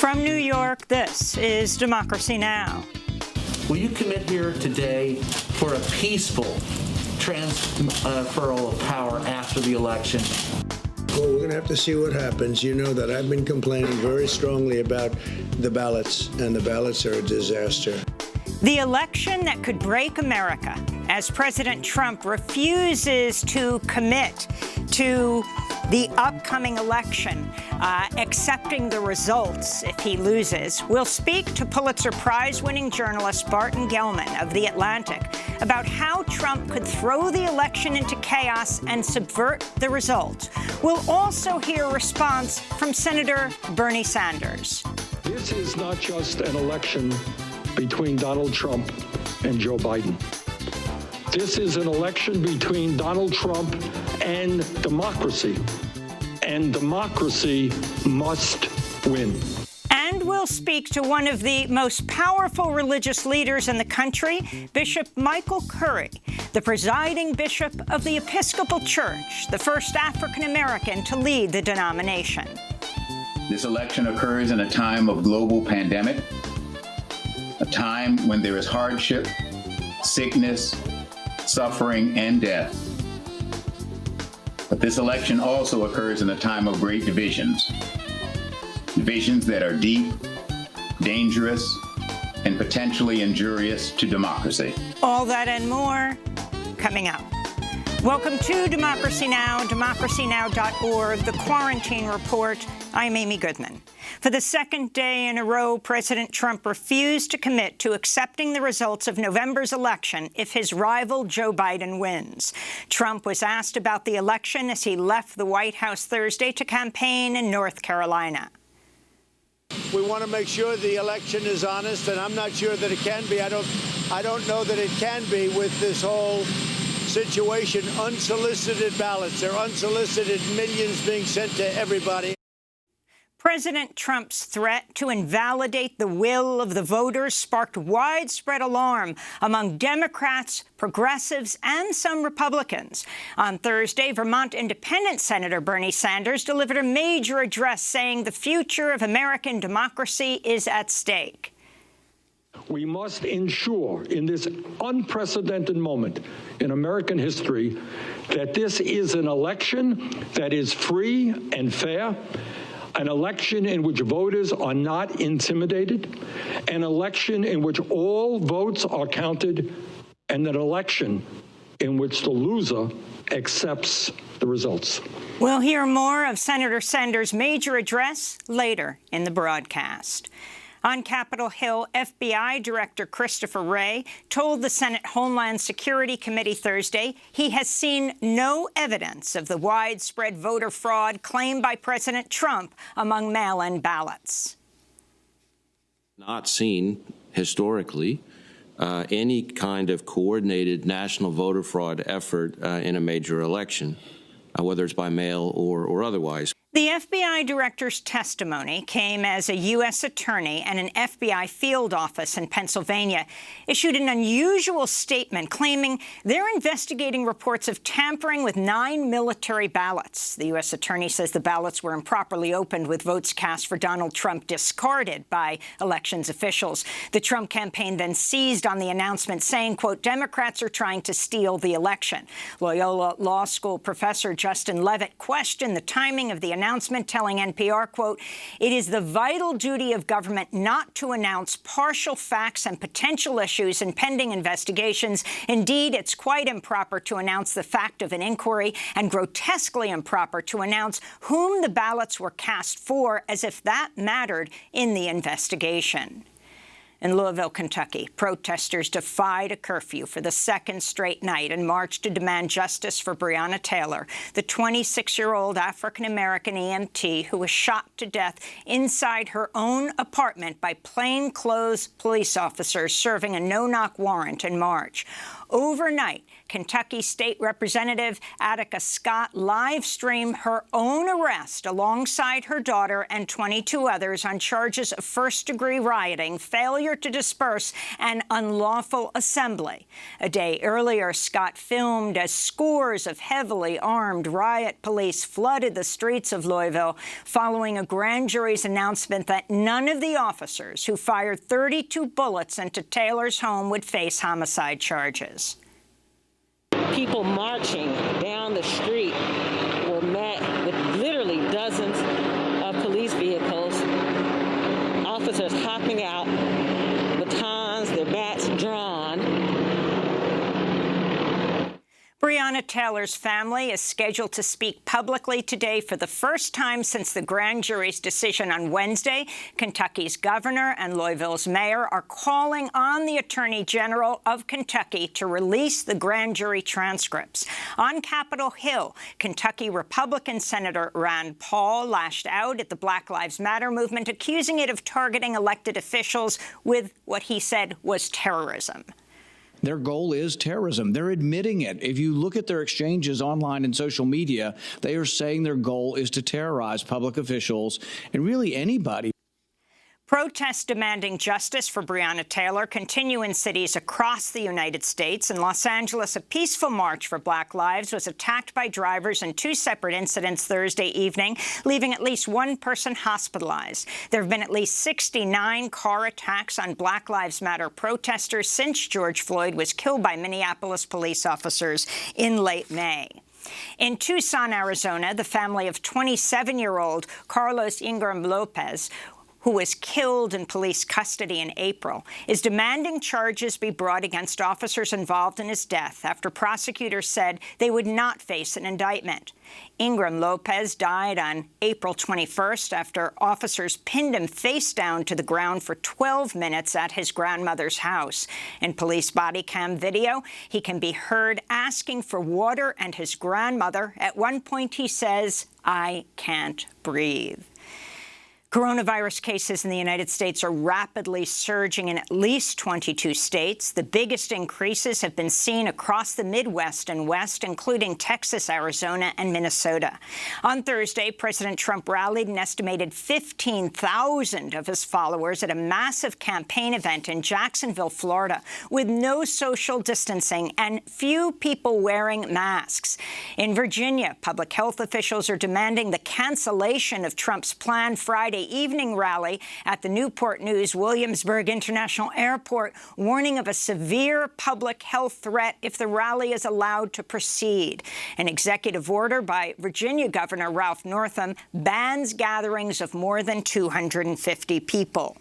From New York, this is Democracy Now! Will you commit here today for a peaceful transferal of power after the election? Well, we're going to have to see what happens. You know that I've been complaining very strongly about the ballots, and the ballots are a disaster. The election that could break America, as President Trump refuses to commit to the upcoming election, accepting the results if he loses. We'll speak to Pulitzer Prize-winning journalist Barton Gellman of The Atlantic about how Trump could throw the election into chaos and subvert the results. We'll also hear a response from Senator Bernie Sanders. This is not just an election between Donald Trump and Joe Biden. This is an election between Donald Trump and democracy. And democracy must win. And we'll speak to one of the most powerful religious leaders in the country, Bishop Michael Curry, the presiding bishop of the Episcopal Church, the first African-American to lead the denomination. This election occurs in a time of global pandemic, a time when there is hardship, sickness, suffering, and death. But this election also occurs in a time of great divisions. Divisions that are deep, dangerous, and potentially injurious to democracy. All that and more coming up. Welcome to Democracy Now!, democracynow.org, the Quarantine Report. I'm Amy Goodman. For the second day in a row, President Trump refused to commit to accepting the results of November's election if his rival Joe Biden wins. Trump was asked about the election as he left the White House Thursday to campaign in North Carolina. We want to make sure the election is honest, and I'm not sure that it can be. I don't know that it can be with this whole situation. Unsolicited ballots. They're unsolicited, millions being sent to everybody. President Trump's threat to invalidate the will of the voters sparked widespread alarm among Democrats, progressives, and some Republicans. On Thursday, Vermont Independent Senator Bernie Sanders delivered a major address saying the future of American democracy is at stake. We must ensure in this unprecedented moment in American history that this is an election that is free and fair, an election in which voters are not intimidated, an election in which all votes are counted, and an election in which the loser accepts the results. We'll hear more of Senator Sanders' major address later in the broadcast. On Capitol Hill, FBI Director Christopher Wray told the Senate Homeland Security Committee Thursday he has seen no evidence of the widespread voter fraud claimed by President Trump among mail-in ballots. Not seen historically any kind of coordinated national voter fraud effort in a major election, whether it's by mail or otherwise. The FBI director's testimony came as a U.S. attorney and an FBI field office in Pennsylvania issued an unusual statement claiming they're investigating reports of tampering with 9 military ballots. The U.S. attorney says the ballots were improperly opened with votes cast for Donald Trump discarded by elections officials. The Trump campaign then seized on the announcement, saying, quote, Democrats are trying to steal the election. Loyola Law School professor Justin Levitt questioned the timing of the announcement, telling NPR, quote, it is the vital duty of government not to announce partial facts and potential issues in pending investigations. Indeed, it's quite improper to announce the fact of an inquiry and grotesquely improper to announce whom the ballots were cast for, as if that mattered in the investigation. In Louisville, Kentucky, protesters defied a curfew for the second straight night and marched to demand justice for Breonna Taylor, the 26-year-old African-American EMT who was shot to death inside her own apartment by plainclothes police officers serving a no-knock warrant in March. Overnight, Kentucky State Representative Attica Scott live-streamed her own arrest alongside her daughter and 22 others on charges of first-degree rioting, failure to disperse, and unlawful assembly. A day earlier, Scott filmed as scores of heavily armed riot police flooded the streets of Louisville following a grand jury's announcement that none of the officers who fired 32 bullets into Taylor's home would face homicide charges. People marching down the street were met with literally dozens of police vehicles, officers hopping out, batons, their bats drawn. Breonna Taylor's family is scheduled to speak publicly today for the first time since the grand jury's decision on Wednesday. Kentucky's governor and Louisville's mayor are calling on the Attorney General of Kentucky to release the grand jury transcripts. On Capitol Hill, Kentucky Republican Senator Rand Paul lashed out at the Black Lives Matter movement, accusing it of targeting elected officials with what he said was terrorism. Their goal is terrorism. They're admitting it. If you look at their exchanges online and social media, they are saying their goal is to terrorize public officials and really anybody. Protests demanding justice for Breonna Taylor continue in cities across the United States. In Los Angeles, a peaceful march for Black Lives was attacked by drivers in two separate incidents Thursday evening, leaving at least one person hospitalized. There have been at least 69 car attacks on Black Lives Matter protesters since George Floyd was killed by Minneapolis police officers in late May. In Tucson, Arizona, the family of 27-year-old Carlos Ingram Lopez, who was killed in police custody in April, is demanding charges be brought against officers involved in his death after prosecutors said they would not face an indictment. Ingram Lopez died on April 21st after officers pinned him face down to the ground for 12 minutes at his grandmother's house. In police body cam video, he can be heard asking for water and his grandmother. At one point, he says, "I can't breathe." Coronavirus cases in the United States are rapidly surging in at least 22 states. The biggest increases have been seen across the Midwest and West, including Texas, Arizona, and Minnesota. On Thursday, President Trump rallied an estimated 15,000 of his followers at a massive campaign event in Jacksonville, Florida, with no social distancing and few people wearing masks. In Virginia, public health officials are demanding the cancellation of Trump's planned Friday evening rally at the Newport News Williamsburg International Airport, warning of a severe public health threat if the rally is allowed to proceed. An executive order by Virginia Governor Ralph Northam bans gatherings of more than 250 people.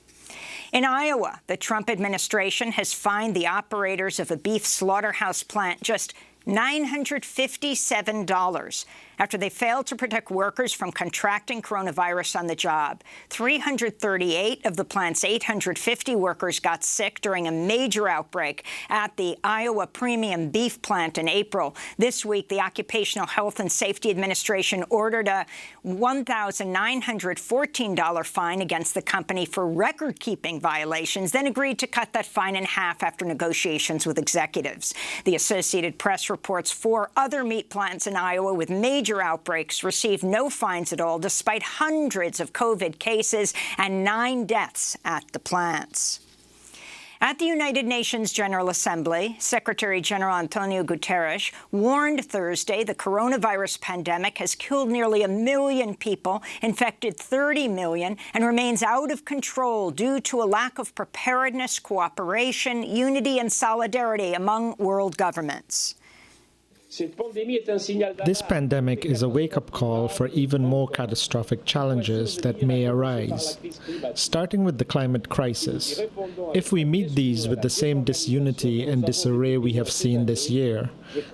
In Iowa, the Trump administration has fined the operators of a beef slaughterhouse plant just $957 after they failed to protect workers from contracting coronavirus on the job. 338 of the plant's 850 workers got sick during a major outbreak at the Iowa premium beef plant in April. This week, the Occupational Health and Safety Administration ordered a $1,914 fine against the company for record-keeping violations, then agreed to cut that fine in half after negotiations with executives. The Associated Press reports 4 other meat plants in Iowa with major outbreaks received no fines at all, despite hundreds of COVID cases and 9 deaths at the plants. At the United Nations General Assembly, Secretary General Antonio Guterres warned Thursday the coronavirus pandemic has killed nearly 1 million people, infected 30 million, and remains out of control due to a lack of preparedness, cooperation, unity, and solidarity among world governments. This pandemic is a wake-up call for even more catastrophic challenges that may arise, starting with the climate crisis. If we meet these with the same disunity and disarray we have seen this year,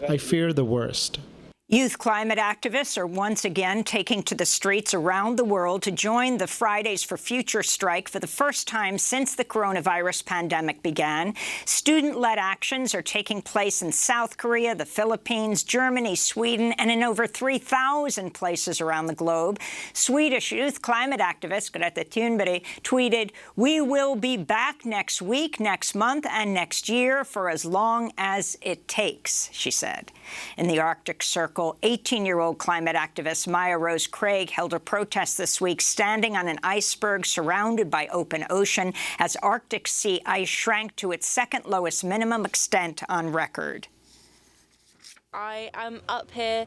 I fear the worst. Youth climate activists are once again taking to the streets around the world to join the Fridays for Future strike for the first time since the coronavirus pandemic began. Student-led actions are taking place in South Korea, the Philippines, Germany, Sweden, and in over 3,000 places around the globe. Swedish youth climate activist Greta Thunberg tweeted, "We will be back next week, next month, and next year for as long as it takes," she said. In the Arctic Circle, 18-year-old climate activist Maya Rose Craig held a protest this week standing on an iceberg surrounded by open ocean as Arctic sea ice shrank to its second lowest minimum extent on record. I am up here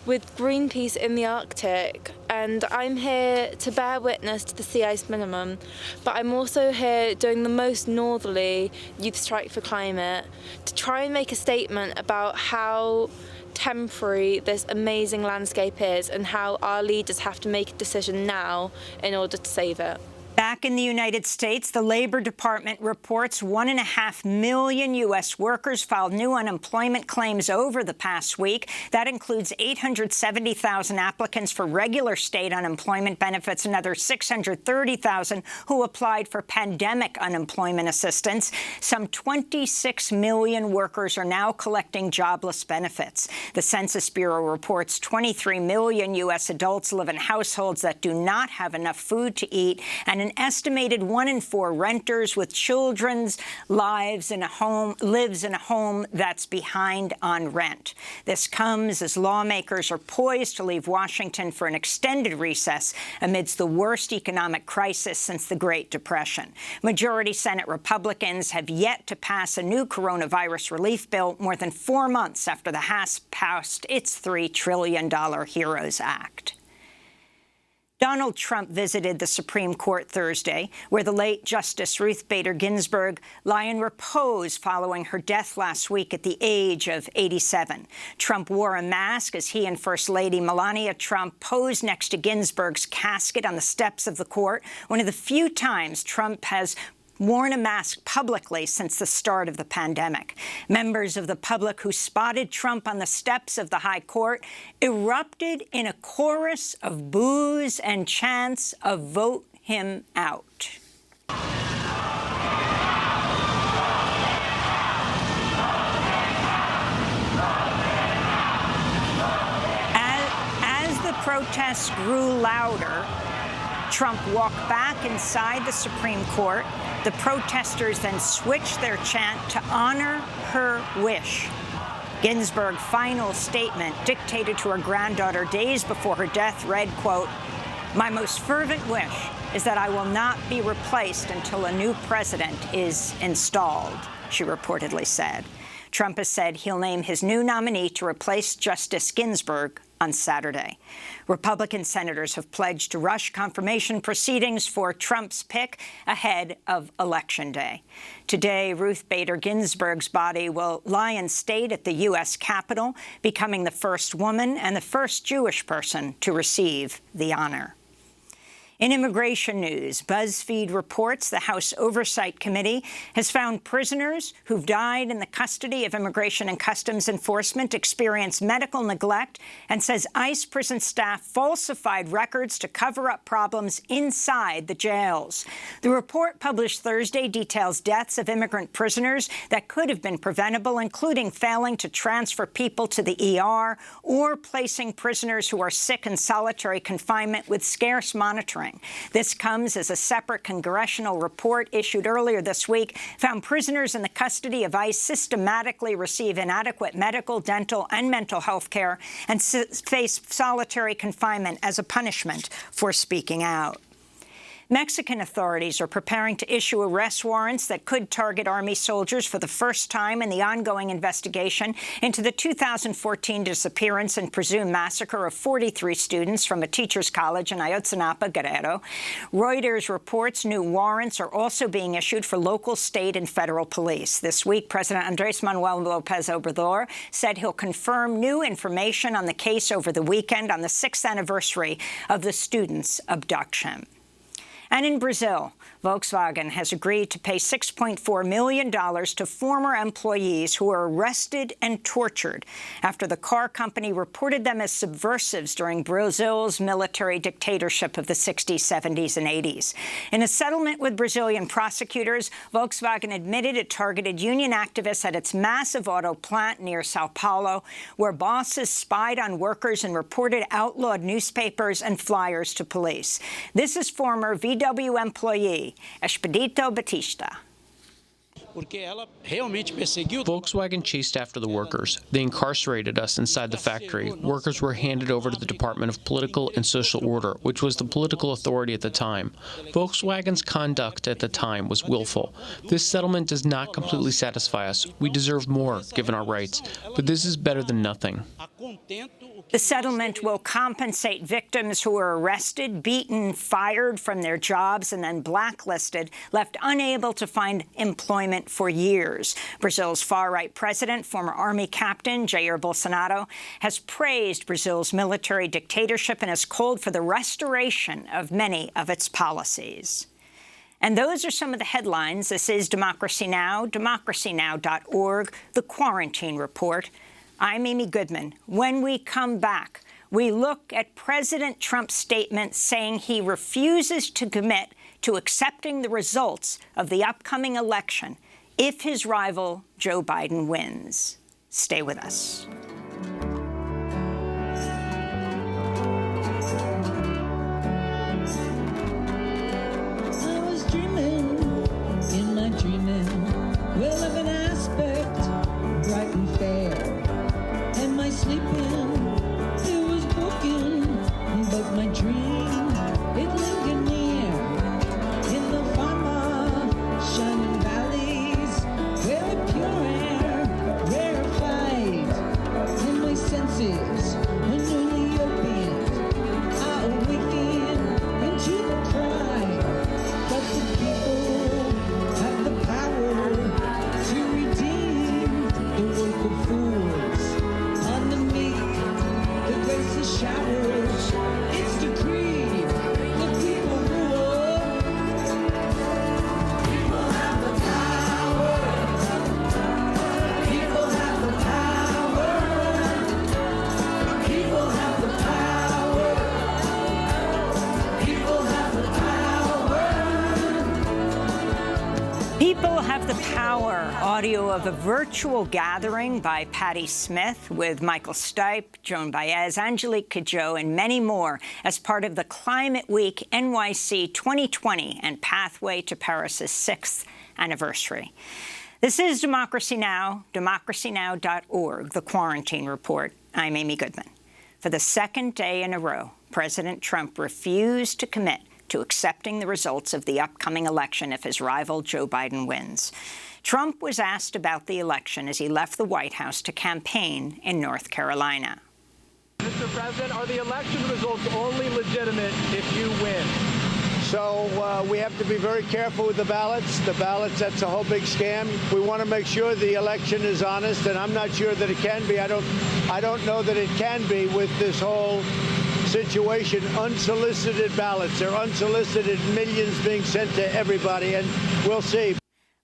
with Greenpeace in the Arctic, and I'm here to bear witness to the sea ice minimum, but I'm also here doing the most northerly youth strike for climate to try and make a statement about how temporary this amazing landscape is and how our leaders have to make a decision now in order to save it. Back in the United States, the Labor Department reports 1.5 million U.S. workers filed new unemployment claims over the past week. That includes 870,000 applicants for regular state unemployment benefits, another 630,000 who applied for pandemic unemployment assistance. Some 26 million workers are now collecting jobless benefits. The Census Bureau reports 23 million U.S. adults live in households that do not have enough food to eat, and an estimated 1 in 4 renters with children's lives in a home lives in a home that's behind on rent. This comes as lawmakers are poised to leave Washington for an extended recess amidst the worst economic crisis since the Great Depression. Majority Senate Republicans have yet to pass a new coronavirus relief bill more than 4 months after the House passed its $3 trillion HEROES Act. Donald Trump visited the Supreme Court Thursday, where the late Justice Ruth Bader Ginsburg lie in repose following her death last week at the age of 87. Trump wore a mask as he and First Lady Melania Trump posed next to Ginsburg's casket on the steps of the court, one of the few times Trump has worn a mask publicly since the start of the pandemic. Members of the public who spotted Trump on the steps of the High Court erupted in a chorus of boos and chants of "Vote him out." As the protests grew louder, Trump walked back inside the Supreme Court. The protesters then switched their chant to honor her wish. Ginsburg's final statement, dictated to her granddaughter days before her death, read, quote, "My most fervent wish is that I will not be replaced until a new president is installed," she reportedly said. Trump has said he'll name his new nominee to replace Justice Ginsburg on Saturday. Republican senators have pledged to rush confirmation proceedings for Trump's pick ahead of Election Day. Today, Ruth Bader Ginsburg's body will lie in state at the U.S. Capitol, becoming the first woman and the first Jewish person to receive the honor. In immigration news, BuzzFeed reports the House Oversight Committee has found prisoners who've died in the custody of Immigration and Customs Enforcement experienced medical neglect and says ICE prison staff falsified records to cover up problems inside the jails. The report published Thursday details deaths of immigrant prisoners that could have been preventable, including failing to transfer people to the ER or placing prisoners who are sick in solitary confinement with scarce monitoring. This comes as a separate congressional report issued earlier this week found prisoners in the custody of ICE systematically receive inadequate medical, dental, and mental health care and face solitary confinement as a punishment for speaking out. Mexican authorities are preparing to issue arrest warrants that could target Army soldiers for the first time in the ongoing investigation into the 2014 disappearance and presumed massacre of 43 students from a teacher's college in Ayotzinapa, Guerrero. Reuters reports new warrants are also being issued for local, state, and federal police. This week, President Andrés Manuel López Obrador said he'll confirm new information on the case over the weekend on the 6th anniversary of the students' abduction. And in Brazil, Volkswagen has agreed to pay $6.4 million to former employees who were arrested and tortured after the car company reported them as subversives during Brazil's military dictatorship of the 60s, 70s, and 80s. In a settlement with Brazilian prosecutors, Volkswagen admitted it targeted union activists at its massive auto plant near Sao Paulo, where bosses spied on workers and reported outlawed newspapers and flyers to police. This is former VW employee Expedito Batista. Volkswagen chased after the workers. They incarcerated us inside the factory. Workers were handed over to the Department of Political and Social Order, which was the political authority at the time. Volkswagen's conduct at the time was willful. This settlement does not completely satisfy us. We deserve more, given our rights. But this is better than nothing. The settlement will compensate victims who were arrested, beaten, fired from their jobs, and then blacklisted, left unable to find employment for years. Brazil's far-right president, former army captain Jair Bolsonaro, has praised Brazil's military dictatorship and has called for the restoration of many of its policies. And those are some of the headlines. This is Democracy Now!, democracynow.org, The Quarantine Report. I'm Amy Goodman. When we come back, we look at President Trump's statement saying he refuses to commit to accepting the results of the upcoming election if his rival, Joe Biden, wins. Stay with us. I was dreaming, in my dreaming, well, of an aspect bright and fair. And my sleeping, it was broken, but my dream, it lingered near. In the farmer, shining valleys, where the pure air, rarefied. And my senses, when newly opened, I awaken into the cry. But the people have the power to redeem the work of fools. On the meek, the grace is showered. It's decreed, the people rule. People have the power. People have the power. People have the power. People have the power. People have the power. Audio of a virtual gathering by Patti Smith with Michael Stipe, Joan Baez, Angelique Kidjo, and many more as part of the Climate Week NYC 2020 and Pathway to Paris's 6th anniversary. This is Democracy Now!, democracynow.org, The Quarantine Report. I'm Amy Goodman. For the second day in a row, President Trump refused to commit to accepting the results of the upcoming election if his rival Joe Biden wins. Trump was asked about the election as he left the White House to campaign in North Carolina. Mr. President, are the election results only legitimate if you win? So we have to be very careful with the ballots. The ballots, that's a whole big scam. We want to make sure the election is honest, and I'm not sure that it can be. I don't know that it can be with this whole situation. Unsolicited ballots. They're unsolicited, millions being sent to everybody, and we'll see.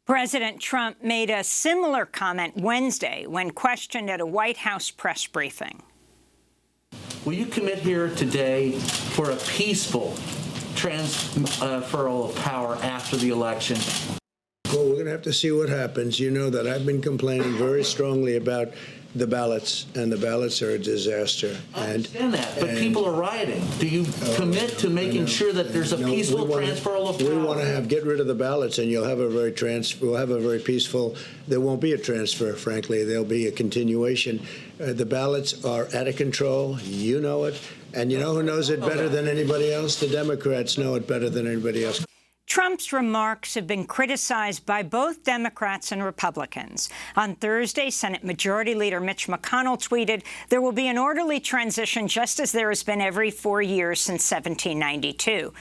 President Trump made a similar comment Wednesday when questioned at a White House press briefing. Will you commit here today for a peaceful transferal of power after the election? Well, we're going to have to see what happens. You know that I've been complaining very strongly about the ballots, and the ballots are a disaster. I understand that, but people are rioting. Do you commit to making sure that there's a peaceful transferal of power? We want to get rid of the ballots, and we'll have a very peaceful. There won't be a transfer, frankly. There'll be a continuation. The ballots are out of control. You know it, and you know who knows it better than anybody else? The Democrats know it better than anybody else. Trump's remarks have been criticized by both Democrats and Republicans. On Thursday, Senate Majority Leader Mitch McConnell tweeted, "There will be an orderly transition just as there has been every 4 years since 1792,"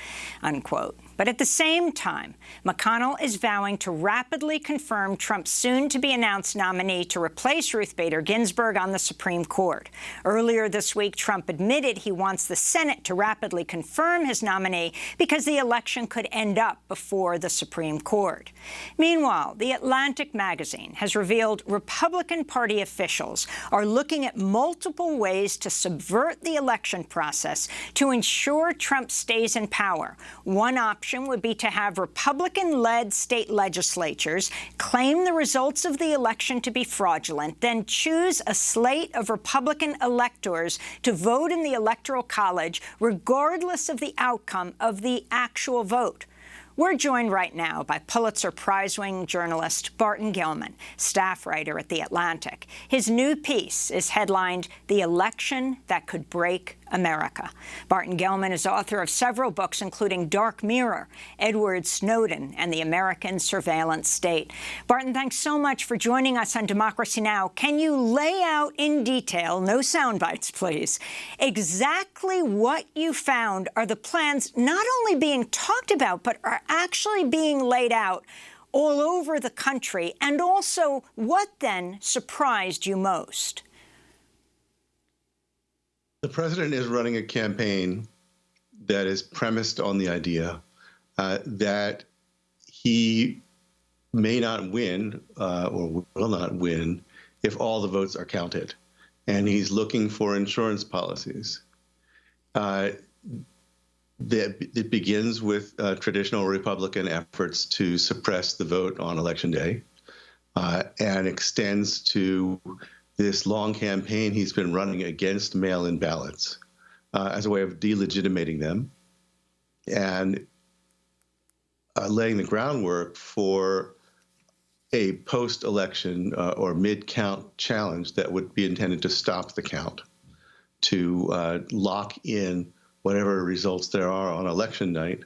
unquote. But at the same time, McConnell is vowing to rapidly confirm Trump's soon-to-be-announced nominee to replace Ruth Bader Ginsburg on the Supreme Court. Earlier this week, Trump admitted he wants the Senate to rapidly confirm his nominee because the election could end up before the Supreme Court. Meanwhile, The Atlantic magazine has revealed Republican Party officials are looking at multiple ways to subvert the election process to ensure Trump stays in power. One option would be to have Republican-led state legislatures claim the results of the election to be fraudulent, then choose a slate of Republican electors to vote in the Electoral College regardless of the outcome of the actual vote. We're joined right now by Pulitzer Prize-winning journalist Barton Gilman, staff writer at The Atlantic. His new piece is headlined, "The Election That Could Break America." Barton Gilman is author of several books, including Dark Mirror, Edward Snowden, and the American Surveillance State. Barton, thanks so much for joining us on Democracy Now! Can you lay out in detail, no sound bites, please, exactly what you found are the plans not only being talked about, but are actually being laid out all over the country, and also what then surprised you most? The president is running a campaign that is premised on the idea that he may not win or will not win if all the votes are counted. And he's looking for insurance policies. It begins with traditional Republican efforts to suppress the vote on Election Day and extends to this long campaign he's been running against mail-in ballots as a way of delegitimating them and laying the groundwork for a post-election or mid-count challenge that would be intended to stop the count, to lock in whatever results there are on election night,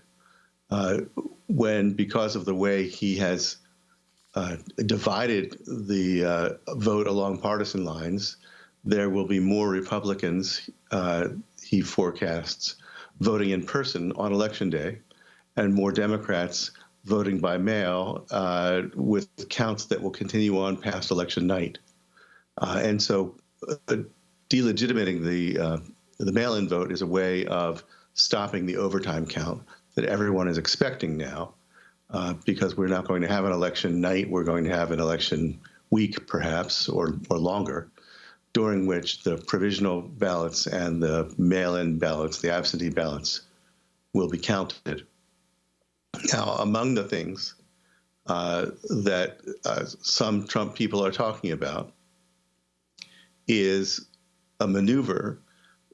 when, because of the way he has divided the vote along partisan lines, there will be more Republicans, he forecasts, voting in person on Election Day, and more Democrats voting by mail with counts that will continue on past election night. And so delegitimating the mail-in vote is a way of stopping the overtime count that everyone is expecting now. Because we're not going to have an election night, we're going to have an election week, perhaps, or longer, during which the provisional ballots and the mail-in ballots, the absentee ballots, will be counted. Now, among the things that some Trump people are talking about is a maneuver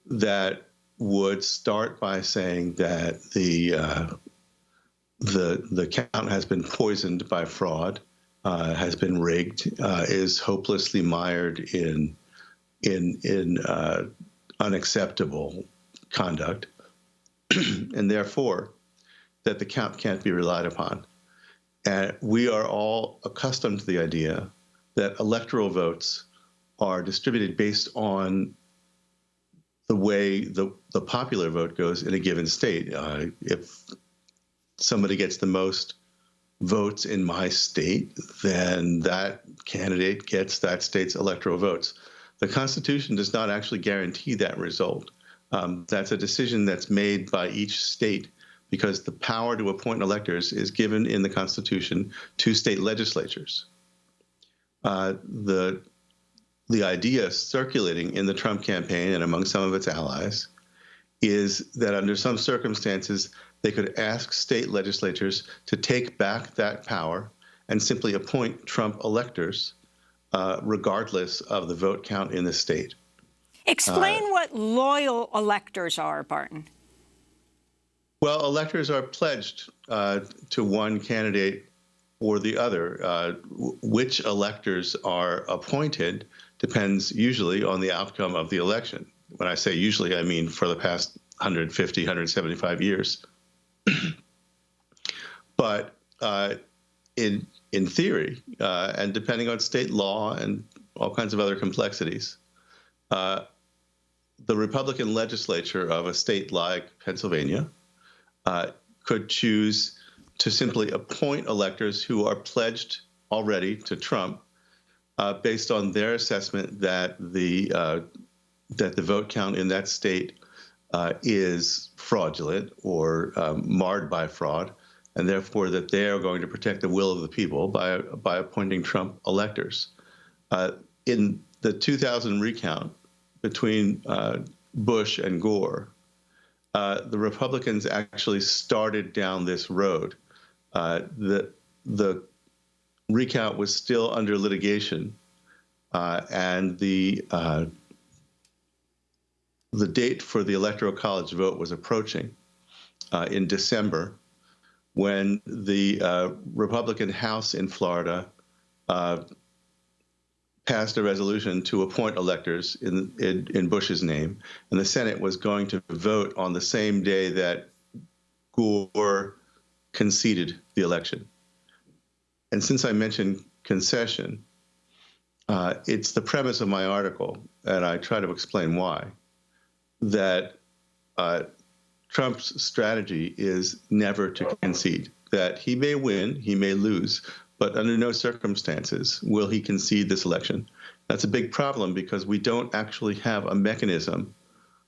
that would start by saying that the count has been poisoned by fraud, has been rigged, is hopelessly mired in unacceptable conduct, and therefore that the count can't be relied upon. And we are all accustomed to the idea that electoral votes are distributed based on the way the popular vote goes in a given state. If somebody gets the most votes in my state, then that candidate gets that state's electoral votes. The Constitution does not actually guarantee that result. That's a decision that's made by each state because the power to appoint electors is given in the Constitution to state legislatures. The idea circulating in the Trump campaign and among some of its allies is that under some circumstances, they could ask state legislatures to take back that power and simply appoint Trump electors regardless of the vote count in the state. Explain what loyal electors are, Barton. Well, electors are pledged to one candidate or the other. Which electors are appointed depends usually on the outcome of the election. When I say usually, I mean for the past 150, 175 years. But in theory, and depending on state law and all kinds of other complexities, the Republican legislature of a state like Pennsylvania could choose to simply appoint electors who are pledged already to Trump based on their assessment that the vote count in that state is fraudulent or marred by fraud, and therefore that they are going to protect the will of the people by appointing Trump electors. In the 2000 recount between Bush and Gore, the Republicans actually started down this road. The recount was still under litigation, and the date for the Electoral College vote was approaching in December, when the Republican House in Florida passed a resolution to appoint electors in Bush's name, and the Senate was going to vote on the same day that Gore conceded the election. And since I mentioned concession, it's the premise of my article, and I try to explain why, that Trump's strategy is never to concede, that he may win, he may lose, but under no circumstances will he concede this election. That's a big problem because we don't actually have a mechanism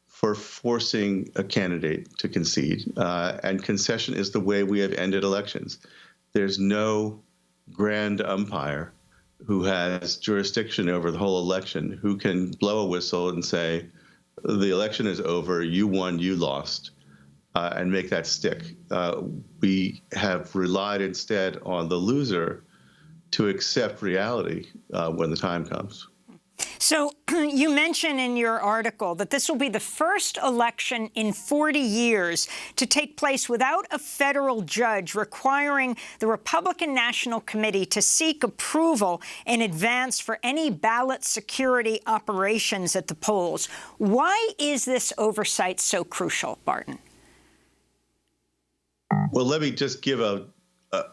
for forcing a candidate to concede, and concession is the way we have ended elections. There's no grand umpire who has jurisdiction over the whole election who can blow a whistle and say, the election is over, you won, you lost, and make that stick. We have relied instead on the loser to accept reality when the time comes. So you mention in your article that this will be the first election in 40 years to take place without a federal judge requiring the Republican National Committee to seek approval in advance for any ballot security operations at the polls. Why is this oversight so crucial, Barton? Well, let me just give a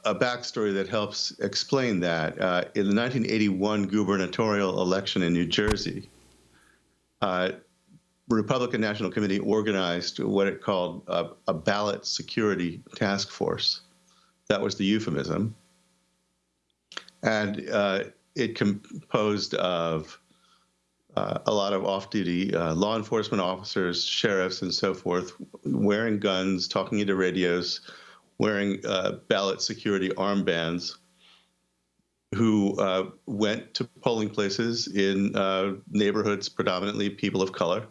backstory that helps explain that. In the 1981 gubernatorial election in New Jersey, Republican National Committee organized what it called a ballot security task force. That was the euphemism. And it composed of a lot of off-duty law enforcement officers, sheriffs, and so forth, wearing guns, talking into radios, wearing ballot security armbands, who went to polling places in neighborhoods predominantly people of color,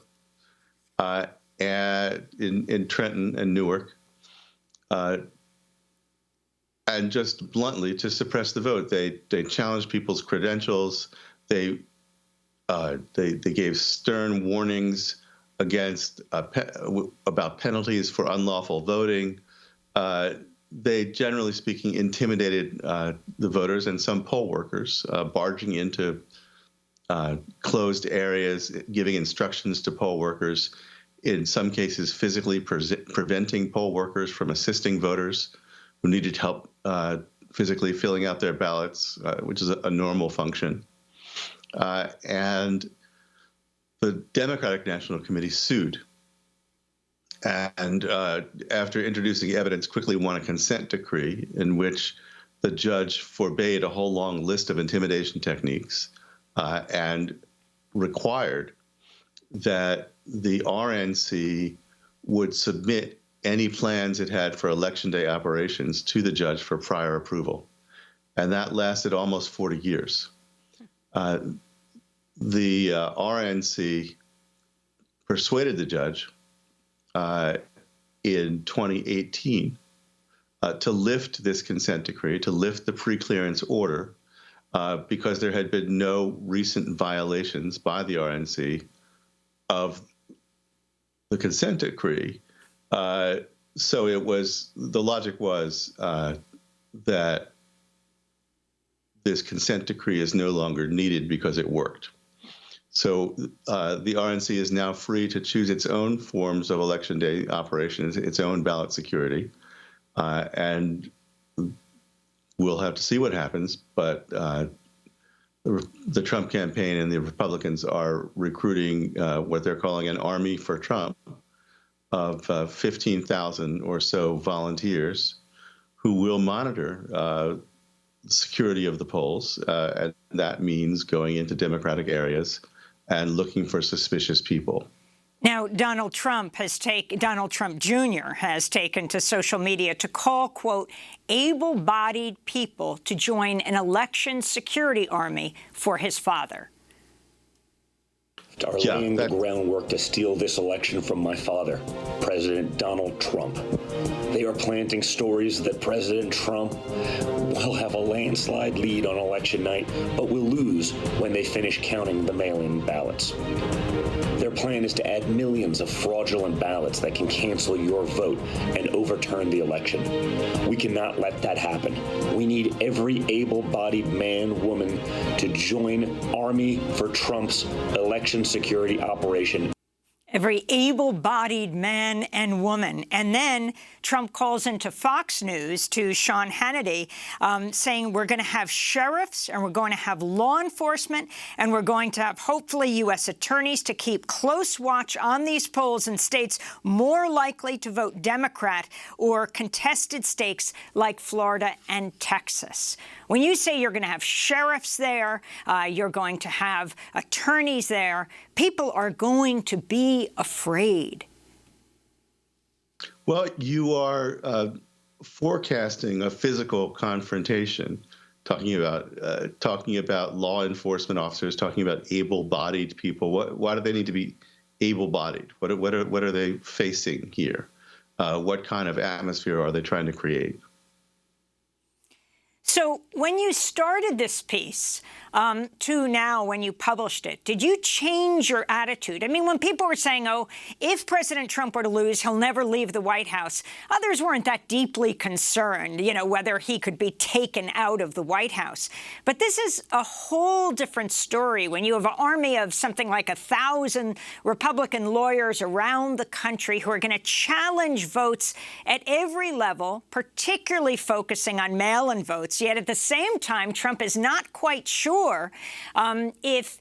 and in Trenton and Newark, and just bluntly to suppress the vote. They challenged people's credentials. They gave stern warnings against about penalties for unlawful voting. They, generally speaking, intimidated the voters and some poll workers, barging into closed areas, giving instructions to poll workers, in some cases physically preventing poll workers from assisting voters who needed help physically filling out their ballots, which is a normal function. And the Democratic National Committee sued. And after introducing evidence, quickly won a consent decree in which the judge forbade a whole long list of intimidation techniques and required that the RNC would submit any plans it had for Election Day operations to the judge for prior approval. And that lasted almost 40 years. The RNC persuaded the judge in 2018 to lift this consent decree, to lift the preclearance order, because there had been no recent violations by the RNC of the consent decree. So it was, the logic was that this consent decree is no longer needed because it worked. So the RNC is now free to choose its own forms of Election Day operations, its own ballot security, and we'll have to see what happens. But the Trump campaign and the Republicans are recruiting what they're calling an army for Trump of 15,000 or so volunteers who will monitor the security of the polls. And that means going into Democratic areas and looking for suspicious people. Now, Donald Trump Jr. has taken to social media to call, quote, able-bodied people to join an election security army for his father. Are laying the groundwork to steal this election from my father, President Donald Trump. They are planting stories that President Trump will have a landslide lead on election night, but will lose when they finish counting the mail-in ballots. Their plan is to add millions of fraudulent ballots that can cancel your vote and overturn the election. We cannot let that happen. We need every able-bodied man, woman to join Army for Trump's election security operation. Every able-bodied man and woman. And then Trump calls into Fox News to Sean Hannity, saying we're going to have sheriffs and we're going to have law enforcement and we're going to have, hopefully, U.S. attorneys to keep close watch on these polls in states more likely to vote Democrat or contested states like Florida and Texas. When you say you're going to have sheriffs there, you're going to have attorneys there, people are going to be afraid. Well, you are forecasting a physical confrontation, talking about law enforcement officers, talking about able-bodied people. Why do they need to be able-bodied? What are they facing here? What kind of atmosphere are they trying to create? So when you started this piece to now when you published it, did you change your attitude? I mean, when people were saying, oh, if President Trump were to lose, he'll never leave the White House, others weren't that deeply concerned, you know, whether he could be taken out of the White House. But this is a whole different story when you have an army of something like 1,000 Republican lawyers around the country who are going to challenge votes at every level, particularly focusing on mail-in votes. Yet at the same time, Trump is not quite sure if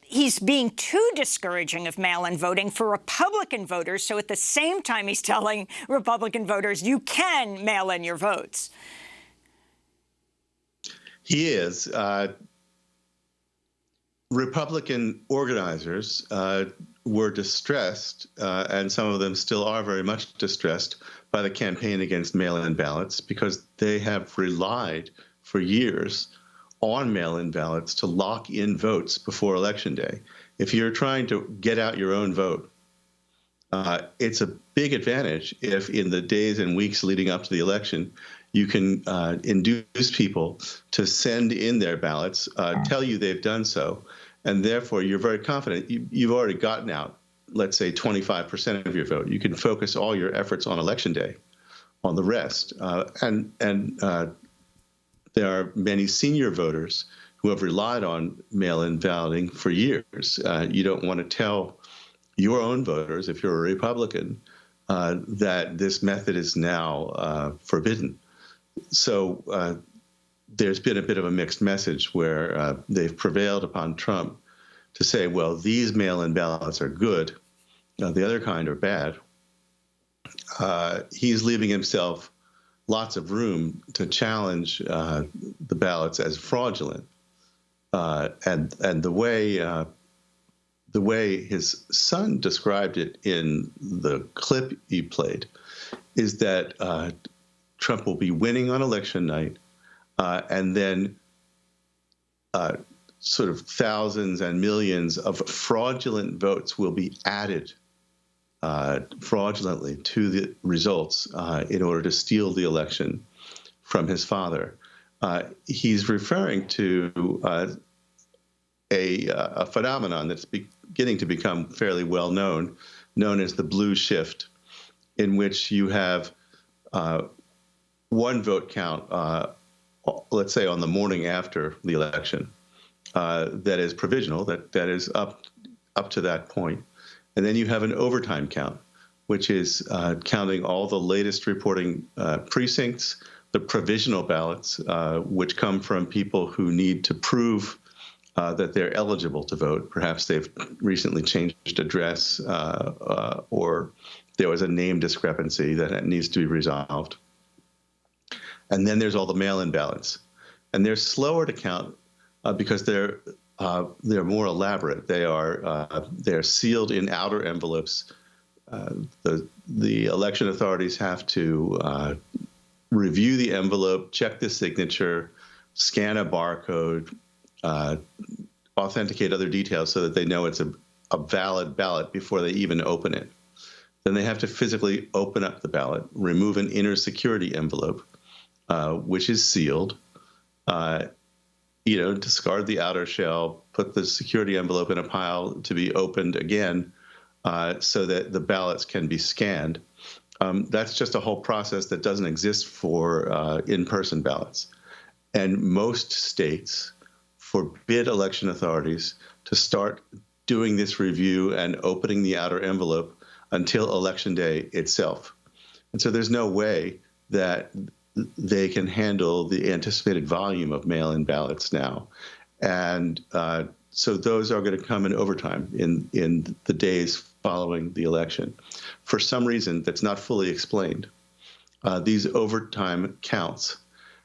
he's being too discouraging of mail-in voting for Republican voters. So at the same time, he's telling Republican voters, you can mail in your votes. He is. Republican organizers were distressed, and some of them still are very much distressed by the campaign against mail-in ballots because they have relied for years on mail-in ballots to lock in votes before Election Day. If you're trying to get out your own vote, it's a big advantage if in the days and weeks leading up to the election, you can induce people to send in their ballots, tell you they've done so, and therefore you're very confident you've already gotten out, let's say 25% of your vote. You can focus all your efforts on Election Day, on the rest. There are many senior voters who have relied on mail-in balloting for years. You don't want to tell your own voters, if you're a Republican, that this method is now forbidden. So there's been a bit of a mixed message where they've prevailed upon Trump to say, well, these mail-in ballots are good, the other kind are bad. He's leaving himself lots of room to challenge the ballots as fraudulent, and the way his son described it in the clip he played is that Trump will be winning on election night, and then sort of thousands and millions of fraudulent votes will be added fraudulently to the results in order to steal the election from his father. He's referring to a phenomenon that's beginning to become fairly well known as the blue shift, in which you have one vote count, let's say on the morning after the election, that is provisional, that is up to that point. And then you have an overtime count, which is counting all the latest reporting precincts, the provisional ballots, which come from people who need to prove that they're eligible to vote. Perhaps they've recently changed address or there was a name discrepancy that needs to be resolved. And then there's all the mail-in ballots. And they're slower to count because they're more elaborate. They're sealed in outer envelopes. The election authorities have to review the envelope, check the signature, scan a barcode, authenticate other details so that they know it's a valid ballot before they even open it. Then they have to physically open up the ballot, remove an inner security envelope, which is sealed, discard the outer shell, put the security envelope in a pile to be opened again so that the ballots can be scanned. That's just a whole process that doesn't exist for in-person ballots. And most states forbid election authorities to start doing this review and opening the outer envelope until Election Day itself. And so there's no way that they can handle the anticipated volume of mail-in ballots now. And so those are going to come in overtime in the days following the election. For some reason that's not fully explained, these overtime counts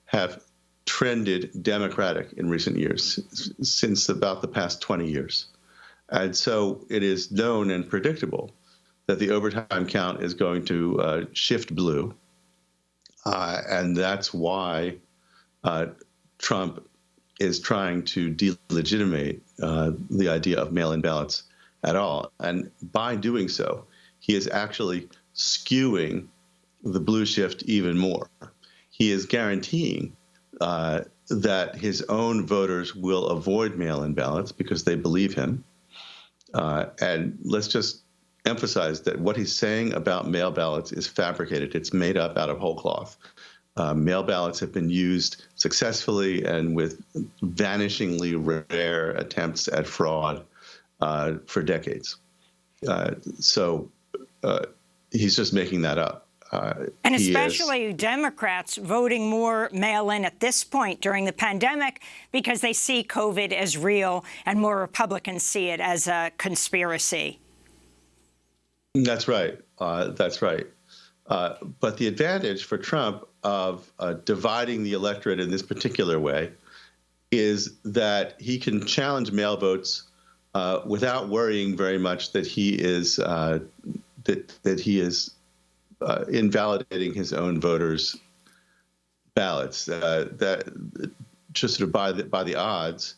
have trended Democratic in recent years, since about the past 20 years. And so it is known and predictable that the overtime count is going to shift blue. And that's why Trump is trying to delegitimate the idea of mail-in ballots at all. And by doing so, he is actually skewing the blue shift even more. He is guaranteeing that his own voters will avoid mail-in ballots because they believe him. And let's just emphasize that what he's saying about mail ballots is fabricated. It's made up out of whole cloth. Mail ballots have been used successfully and with vanishingly rare attempts at fraud for decades. So he's just making that up. And especially Democrats voting more mail-in at this point during the pandemic because they see COVID as real and more Republicans see it as a conspiracy. That's right. That's right. But the advantage for Trump of dividing the electorate in this particular way is that he can challenge mail votes without worrying very much that he is invalidating his own voters' ballots. That just sort of by the odds,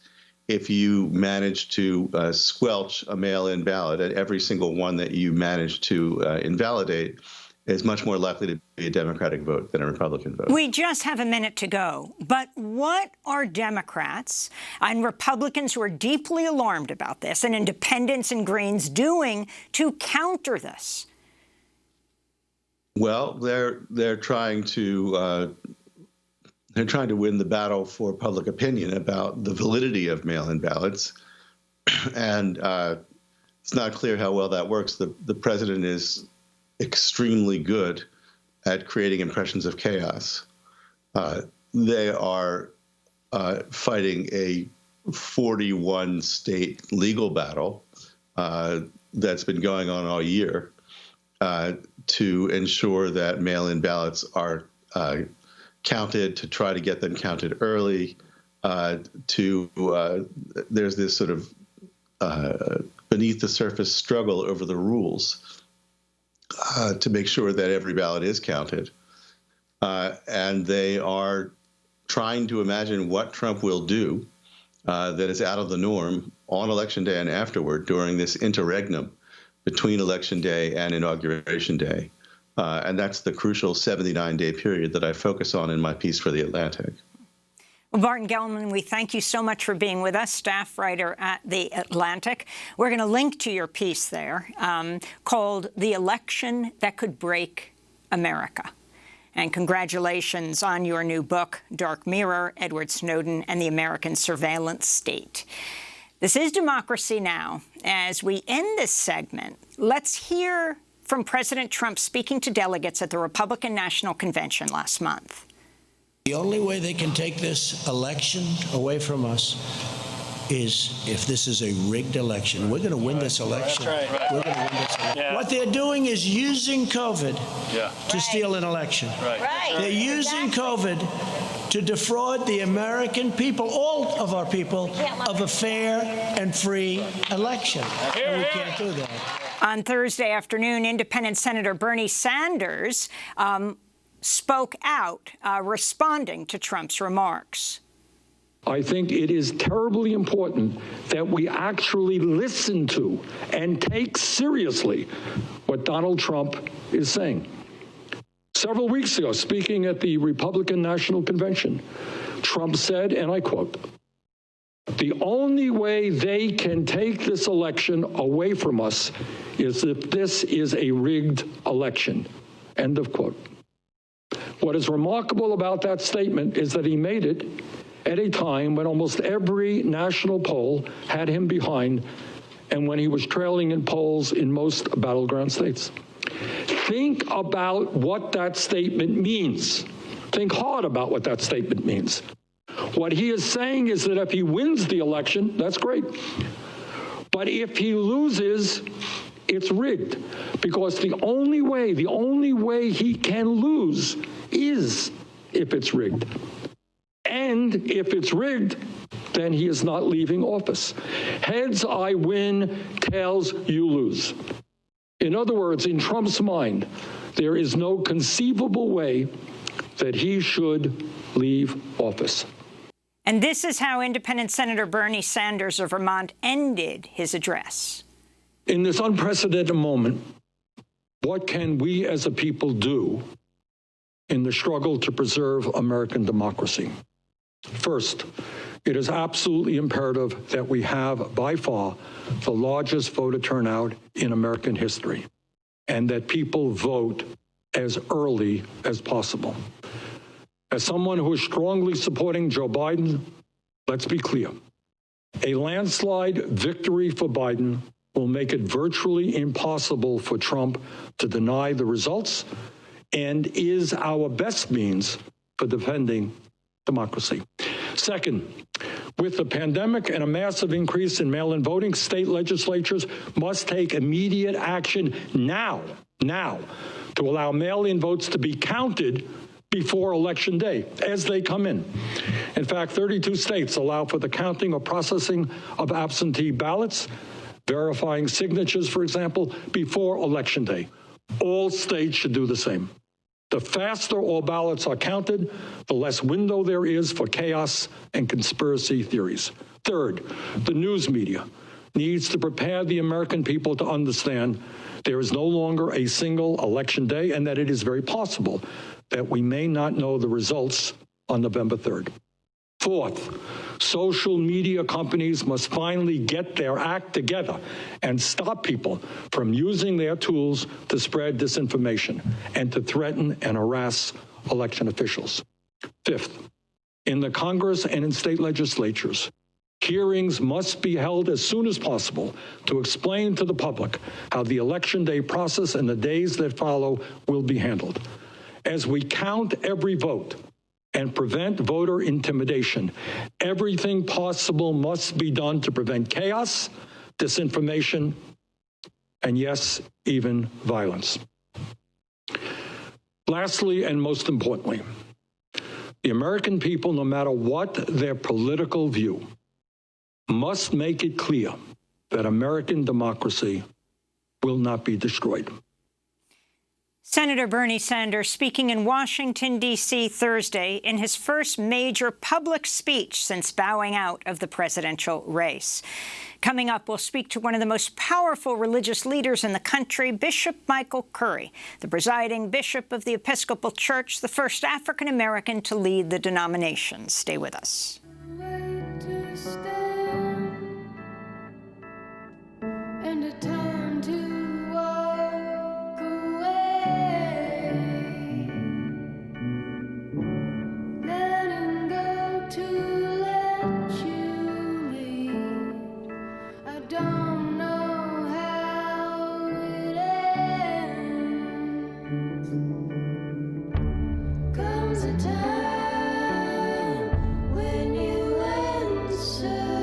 if you manage to squelch a mail-in ballot, and every single one that you manage to invalidate is much more likely to be a Democratic vote than a Republican vote. We just have a minute to go. But what are Democrats and Republicans who are deeply alarmed about this, and independents and Greens, doing to counter this? Well, they're trying to win the battle for public opinion about the validity of mail-in ballots, and it's not clear how well that works. The president is extremely good at creating impressions of chaos. They are fighting a 41-state legal battle that's been going on all year to ensure that mail-in ballots are counted, to try to get them counted early, there's this sort of beneath the surface struggle over the rules to make sure that every ballot is counted. And they are trying to imagine what Trump will do that is out of the norm on Election Day and afterward during this interregnum between Election Day and Inauguration Day. And that's the crucial 79-day period that I focus on in my piece for The Atlantic. Well, Barton Gellman, we thank you so much for being with us, staff writer at The Atlantic. We're going to link to your piece there called The Election That Could Break America. And congratulations on your new book, Dark Mirror, Edward Snowden and the American Surveillance State. This is Democracy Now! As we end this segment, let's hear from President Trump speaking to delegates at the Republican National Convention last month. The only way they can take this election away from us is if this is a rigged election, we're going to win this election. That's right. We're going to win this election. Yeah. What they're doing is using COVID to steal an election. They're using COVID to defraud the American people, all of our people, of a fair and free election. And we can't do that. On Thursday afternoon, Independent Senator Bernie Sanders spoke out, responding to Trump's remarks. I think it is terribly important that we actually listen to and take seriously what Donald Trump is saying. Several weeks ago, speaking at the Republican National Convention, Trump said, and I quote, "The only way they can take this election away from us is if this is a rigged election." End of quote. What is remarkable about that statement is that he made it at a time when almost every national poll had him behind and when he was trailing in polls in most battleground states. Think about what that statement means. Think hard about what that statement means. What he is saying is that if he wins the election, that's great. But if he loses, it's rigged, because the only way he can lose is if it's rigged. And if it's rigged, then he is not leaving office. Heads, I win. Tails, you lose. In other words, in Trump's mind, there is no conceivable way that he should leave office. And this is how Independent Senator Bernie Sanders of Vermont ended his address. In this unprecedented moment, what can we as a people do in the struggle to preserve American democracy? First, it is absolutely imperative that we have, by far, the largest voter turnout in American history, and that people vote as early as possible. As someone who is strongly supporting Joe Biden, let's be clear. A landslide victory for Biden will make it virtually impossible for Trump to deny the results and is our best means for defending democracy. Second, with the pandemic and a massive increase in mail-in voting, state legislatures must take immediate action now to allow mail-in votes to be counted before Election Day as they come in. In fact, 32 states allow for the counting or processing of absentee ballots, verifying signatures, for example, before Election Day. All states should do the same. The faster all ballots are counted, the less window there is for chaos and conspiracy theories. Third, the news media needs to prepare the American people to understand there is no longer a single election day and that it is very possible that we may not know the results on November 3rd. Fourth, social media companies must finally get their act together and stop people from using their tools to spread disinformation and to threaten and harass election officials. Fifth, in the Congress and in state legislatures, hearings must be held as soon as possible to explain to the public how the Election Day process and the days that follow will be handled. As we count every vote and prevent voter intimidation, everything possible must be done to prevent chaos, disinformation, and yes, even violence. Lastly, and most importantly, the American people, no matter what their political view, must make it clear that American democracy will not be destroyed. Senator Bernie Sanders speaking in Washington, D.C. Thursday in his first major public speech since bowing out of the presidential race. Coming up, we'll speak to one of the most powerful religious leaders in the country, Bishop Michael Curry, the presiding bishop of the Episcopal Church, the first African-American to lead the denomination. Stay with us. Comes a time when you answer.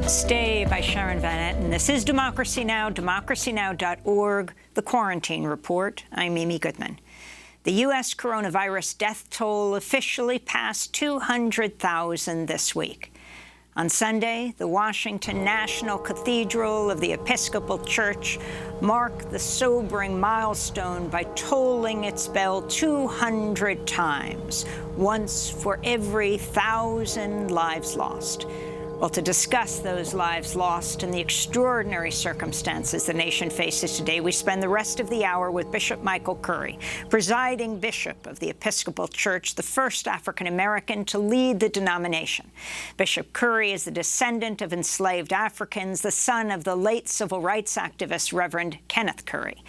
Stay by Sharon Van Etten. This is Democracy Now!, democracynow.org, The Quarantine Report. I'm Mimi Goodman. The U.S. coronavirus death toll officially passed 200,000 this week. On Sunday, the Washington National Cathedral of the Episcopal Church marked the sobering milestone by tolling its bell 200 times, once for every 1,000 lives lost. Well, to discuss those lives lost and the extraordinary circumstances the nation faces today, we spend the rest of the hour with Bishop Michael Curry, presiding bishop of the Episcopal Church, the first African-American to lead the denomination. Bishop Curry is the descendant of enslaved Africans, the son of the late civil rights activist Reverend Kenneth Curry.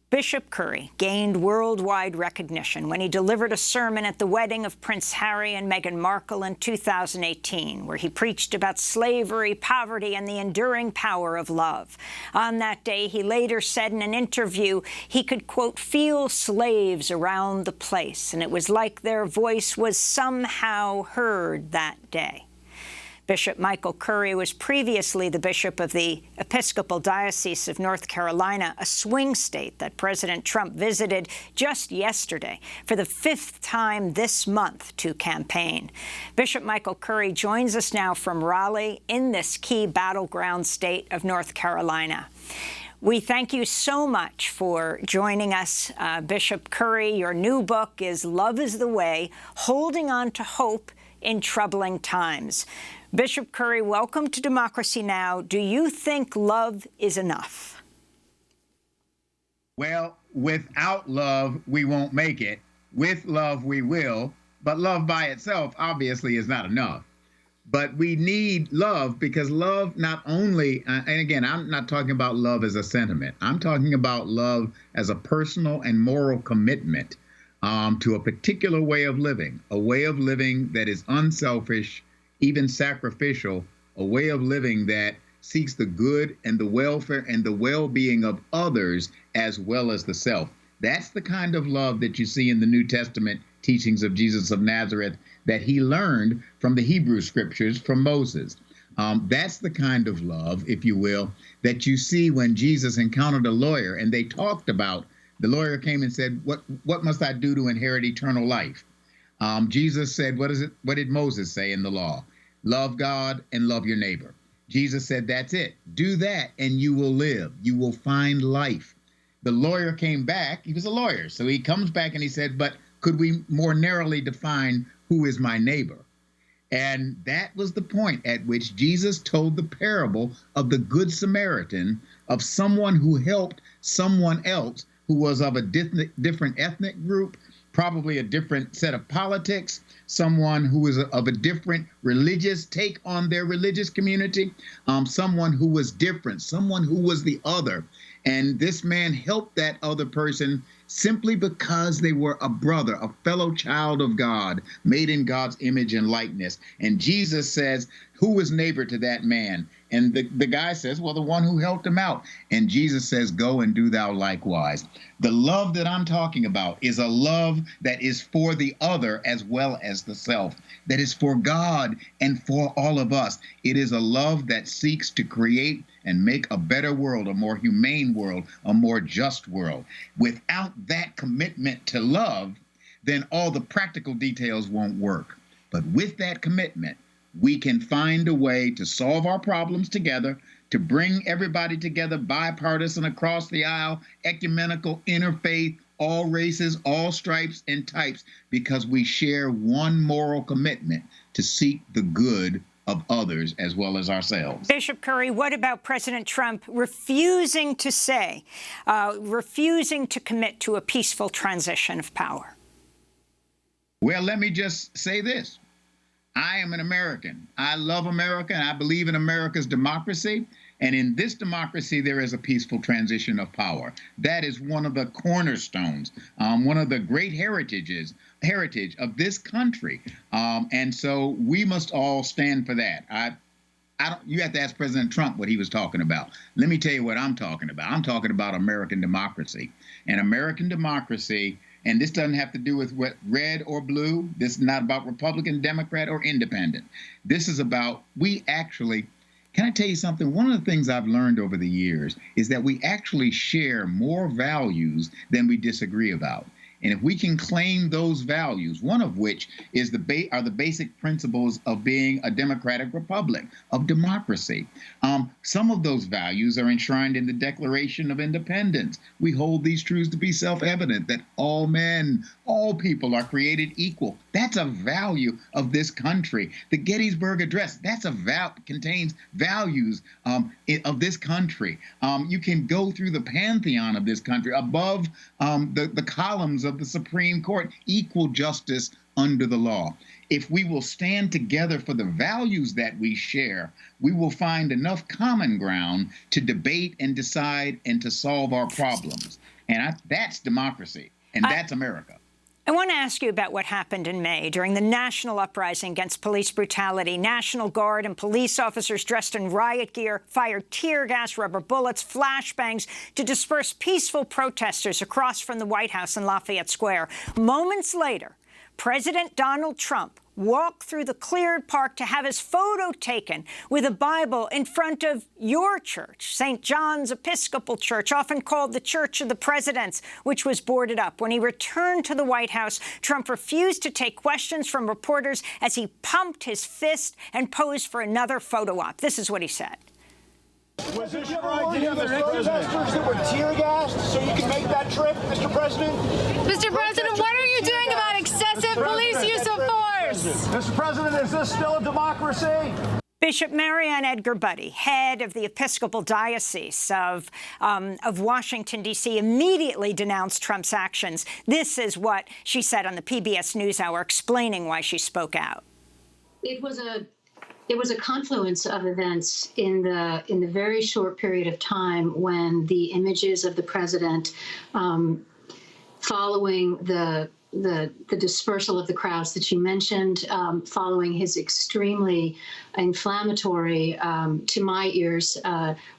Bishop Curry gained worldwide recognition when he delivered a sermon at the wedding of Prince Harry and Meghan Markle in 2018, where he preached about slavery, poverty, and the enduring power of love. On that day, he later said in an interview he could, quote, feel slaves around the place, and it was like their voice was somehow heard that day. Bishop Michael Curry was previously the bishop of the Episcopal Diocese of North Carolina, a swing state that President Trump visited just yesterday for the 5th time this month to campaign. Bishop Michael Curry joins us now from Raleigh in this key battleground state of North Carolina. We thank you so much for joining us, Bishop Curry. Your new book is Love is the Way, Holding On to Hope in Troubling Times. Bishop Curry, welcome to Democracy Now! Do you think love is enough? Well, without love, we won't make it. With love, we will. But love by itself, obviously, is not enough. But we need love because love not only, and again, I'm not talking about love as a sentiment. I'm talking about love as a personal and moral commitment to a particular way of living, a way of living that is unselfish, even sacrificial, a way of living that seeks the good and the welfare and the well-being of others as well as the self. That's the kind of love that you see in the New Testament teachings of Jesus of Nazareth that he learned from the Hebrew scriptures from Moses. That's the kind of love, if you will, that you see when Jesus encountered a lawyer and they talked about, the lawyer came and said, what must I do to inherit eternal life? Jesus said, what did Moses say in the law? Love God and love your neighbor. Jesus said, that's it. Do that and you will live. You will find life. The lawyer came back. He was a lawyer. So he comes back and he said, but could we more narrowly define who is my neighbor? And that was the point at which Jesus told the parable of the Good Samaritan, of someone who helped someone else who was of a different ethnic group, probably a different set of politics, someone who was of a different religious take on their religious community, someone who was different, someone who was the other. And this man helped that other person simply because they were a brother, a fellow child of God, made in God's image and likeness. And Jesus says, who is neighbor to that man? And the guy says, well, the one who helped him out. And Jesus says, go and do thou likewise. The love that I'm talking about is a love that is for the other as well as the self, that is for God and for all of us. It is a love that seeks to create and make a better world, a more humane world, a more just world. Without that commitment to love, then all the practical details won't work. But with that commitment, we can find a way to solve our problems together, to bring everybody together, bipartisan, across the aisle, ecumenical, interfaith, all races, all stripes and types, because we share one moral commitment to seek the good of others as well as ourselves. Bishop Curry, what about President Trump refusing to commit to a peaceful transition of power? Well, let me just say this. I am an American. I love America, and I believe in America's democracy. And in this democracy, there is a peaceful transition of power. That is one of the cornerstones, one of the great heritage of this country. And so we must all stand for that. You have to ask President Trump what he was talking about. Let me tell you what I'm talking about. I'm talking about American democracy. And American democracy And this doesn't have to do with what red or blue. This is not about Republican, Democrat, or independent. This is about, we actually, can I tell you something? One of the things I've learned over the years is that we actually share more values than we disagree about. And if we can claim those values, one of which is the basic principles of being a democratic republic, of democracy. Some of those values are enshrined in the Declaration of Independence. We hold these truths to be self-evident, that all men, all people are created equal. That's a value of this country. The Gettysburg Address, contains values of this country. You can go through the pantheon of this country, above the columns of the Supreme Court, equal justice under the law. If we will stand together for the values that we share, we will find enough common ground to debate and decide and to solve our problems. And that's democracy, and that's America. I want to ask you about what happened in May during the national uprising against police brutality. National Guard and police officers dressed in riot gear fired tear gas, rubber bullets, flashbangs to disperse peaceful protesters across from the White House in Lafayette Square. Moments later, President Donald Trump walked through the cleared park to have his photo taken with a Bible in front of your church, St. John's Episcopal Church, often called the Church of the Presidents, which was boarded up. When he returned to the White House, Trump refused to take questions from reporters as he pumped his fist and posed for another photo op. This is what he said. Was this your idea of the protesters that were tear gassed so you can make that trip, Mr. President? Mr. President, what are you doing about excessive police use of force? Mr. President, is this still a democracy? Bishop Marianne Edgar Budde, head of the Episcopal Diocese of Washington, D.C., immediately denounced Trump's actions. This is what she said on the PBS NewsHour, explaining why she spoke out. It was a confluence of events in the very short period of time when the images of the president following the dispersal of the crowds that you mentioned, following his extremely inflammatory, to my ears,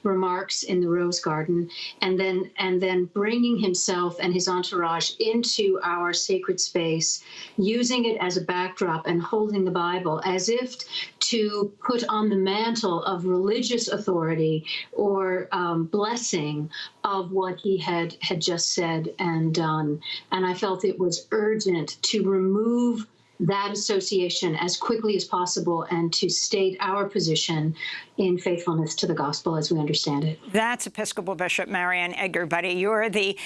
remarks in the Rose Garden, and then bringing himself and his entourage into our sacred space, using it as a backdrop and holding the Bible as if to put on the mantle of religious authority or blessing of what he had just said and done. And I felt it was urgent to remove that association as quickly as possible and to state our position in faithfulness to the gospel as we understand it. That's Episcopal Bishop Marianne Edgar Budde. You're the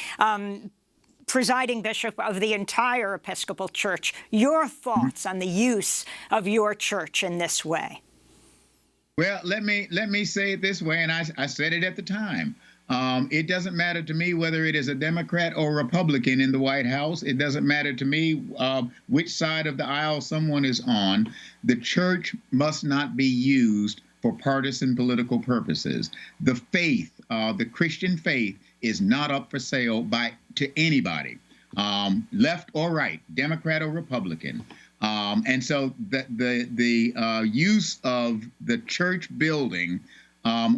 presiding bishop of the entire Episcopal Church. Your thoughts on the use of your church in this way? Well, let me say it this way, and I said it at the time. It doesn't matter to me whether it is a Democrat or Republican in the White House. It doesn't matter to me which side of the aisle someone is on. The church must not be used for partisan political purposes. The faith, the Christian faith, is not up for sale to anybody, left or right, Democrat or Republican. And so the use of the church building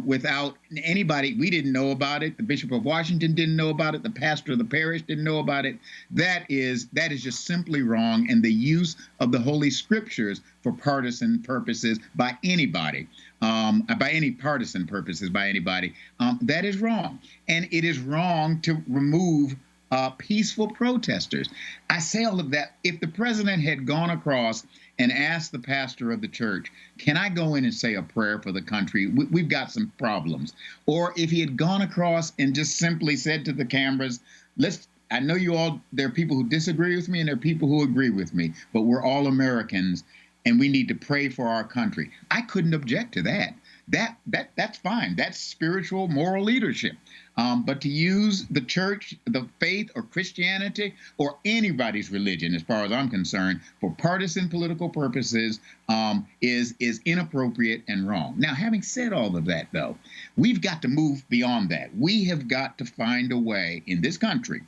without anybody, we didn't know about it. The Bishop of Washington didn't know about it. The pastor of the parish didn't know about it. That is just simply wrong. And the use of the Holy Scriptures for partisan purposes by anybody, by any partisan purposes by anybody, that is wrong. And it is wrong to remove peaceful protesters. I say all of that. If the president had gone across and asked the pastor of the church, can I go in and say a prayer for the country? We've got some problems. Or if he had gone across and just simply said to the cameras, I know there are people who disagree with me and there are people who agree with me, but we're all Americans and we need to pray for our country. I couldn't object to that. That's fine. That's spiritual, moral leadership. But to use the church, the faith, or Christianity, or anybody's religion, as far as I'm concerned, for partisan political purposes is inappropriate and wrong. Now, having said all of that, though, we've got to move beyond that. We have got to find a way in this country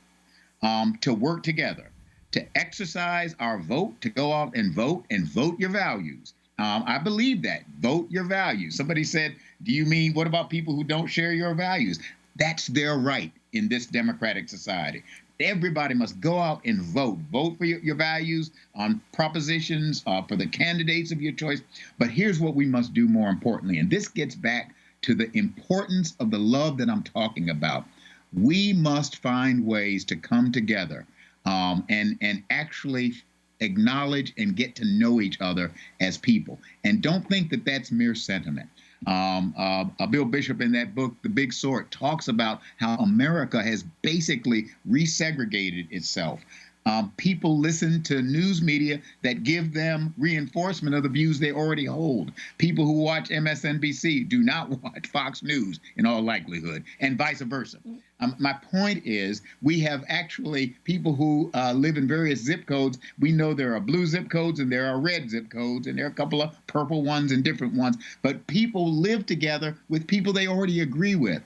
to work together, to exercise our vote, to go out and vote your values. I believe that. Vote your values. Somebody said, do you mean, what about people who don't share your values? That's their right in this democratic society. Everybody must go out and vote. Vote for your values on propositions, for the candidates of your choice. But here's what we must do more importantly, and this gets back to the importance of the love that I'm talking about. We must find ways to come together and actually acknowledge and get to know each other as people. And don't think that that's mere sentiment. Bill Bishop in that book, The Big Sort, talks about how America has basically resegregated itself. People listen to news media that give them reinforcement of the views they already hold. People who watch MSNBC do not watch Fox News in all likelihood, and vice versa. My point is, we have actually people who live in various zip codes. We know there are blue zip codes and there are red zip codes, and there are a couple of purple ones and different ones. But people live together with people they already agree with.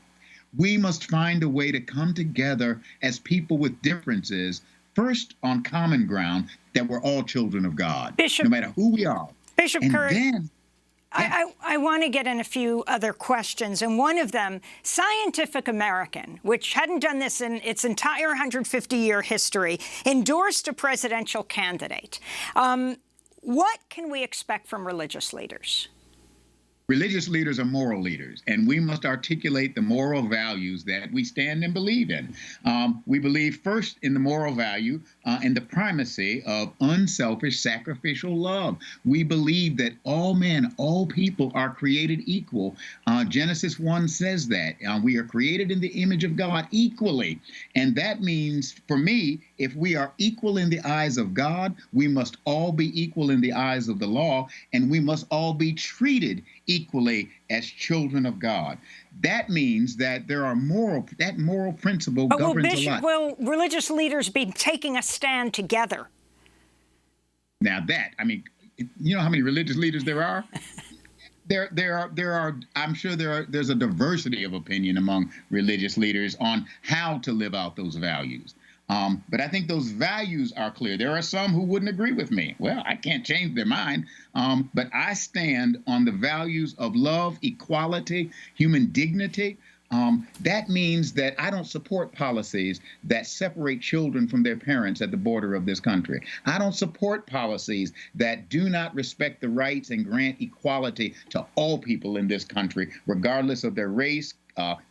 We must find a way to come together as people with differences, first on common ground, that we're all children of God, Bishop, no matter who we are. Bishop and Curry, then, I want to get in a few other questions, and one of them, Scientific American, which hadn't done this in its entire 150-year history, endorsed a presidential candidate. What can we expect from religious leaders? Religious leaders are moral leaders, and we must articulate the moral values that we stand and believe in. We believe first in the moral value and the primacy of unselfish, sacrificial love. We believe that all men, all people are created equal. Genesis 1 says that. We are created in the image of God equally. And that means, for me, if we are equal in the eyes of God, we must all be equal in the eyes of the law, and we must all be treated equally as children of God. That means that there are that moral principle governs a lot. Will religious leaders be taking a stand together? Now I mean, you know how many religious leaders there are? There are. I'm sure there's a diversity of opinion among religious leaders on how to live out those values. But I think those values are clear. There are some who wouldn't agree with me. Well, I can't change their mind. But I stand on the values of love, equality, human dignity. That means that I don't support policies that separate children from their parents at the border of this country. I don't support policies that do not respect the rights and grant equality to all people in this country, regardless of their race,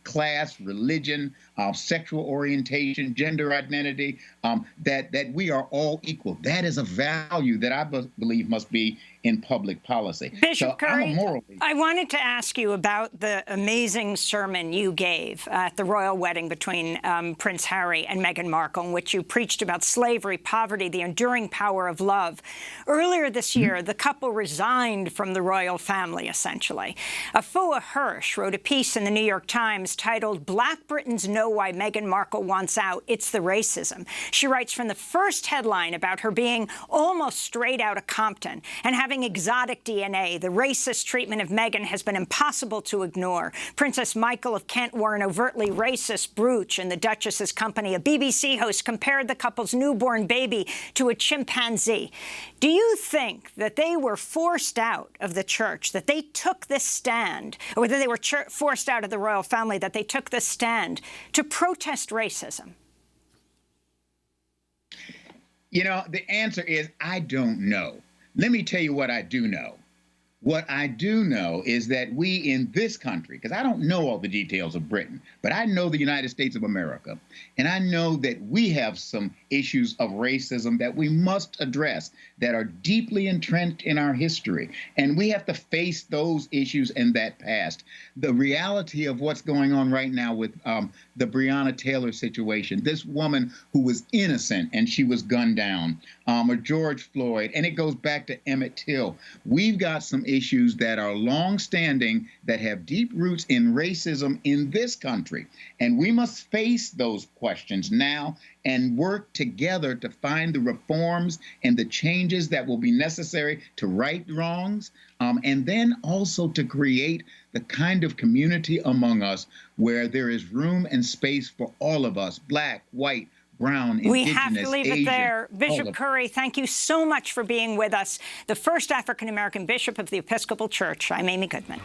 class, religion, sexual orientation, gender identity, that we are all equal. That is a value that I believe must be in public policy. Bishop Curry, I wanted to ask you about the amazing sermon you gave at the royal wedding between Prince Harry and Meghan Markle, in which you preached about slavery, poverty, the enduring power of love. Earlier this year, the couple resigned from the royal family, essentially. Afua Hirsch wrote a piece in the New York Times titled, "Black Britons Know Why Meghan Markle Wants Out. It's the Racism." She writes from the first headline about her being almost straight out of Compton and having exotic DNA. The racist treatment of Meghan has been impossible to ignore. Princess Michael of Kent wore an overtly racist brooch in the Duchess's company. A BBC host compared the couple's newborn baby to a chimpanzee. Do you think that they were forced out of the church, that they took this stand, or that they were forced out of the royal family, that they took this stand to protest racism? You know, the answer is I don't know. Let me tell you what I do know. What I do know is that we in this country, because I don't know all the details of Britain, but I know the United States of America, and I know that we have some issues of racism that we must address that are deeply entrenched in our history, and we have to face those issues and that past. The reality of what's going on right now with the Breonna Taylor situation, this woman who was innocent and she was gunned down, or George Floyd, and it goes back to Emmett Till. We've got some issues that are long-standing, that have deep roots in racism in this country. And we must face those questions now and work together to find the reforms and the changes that will be necessary to right wrongs, and then also to create the kind of community among us where there is room and space for all of us, black, white, brown, indigenous, we have to leave Asian, it there. Bishop Curry, thank you so much for being with us. The first African-American bishop of the Episcopal Church. I'm Amy Goodman.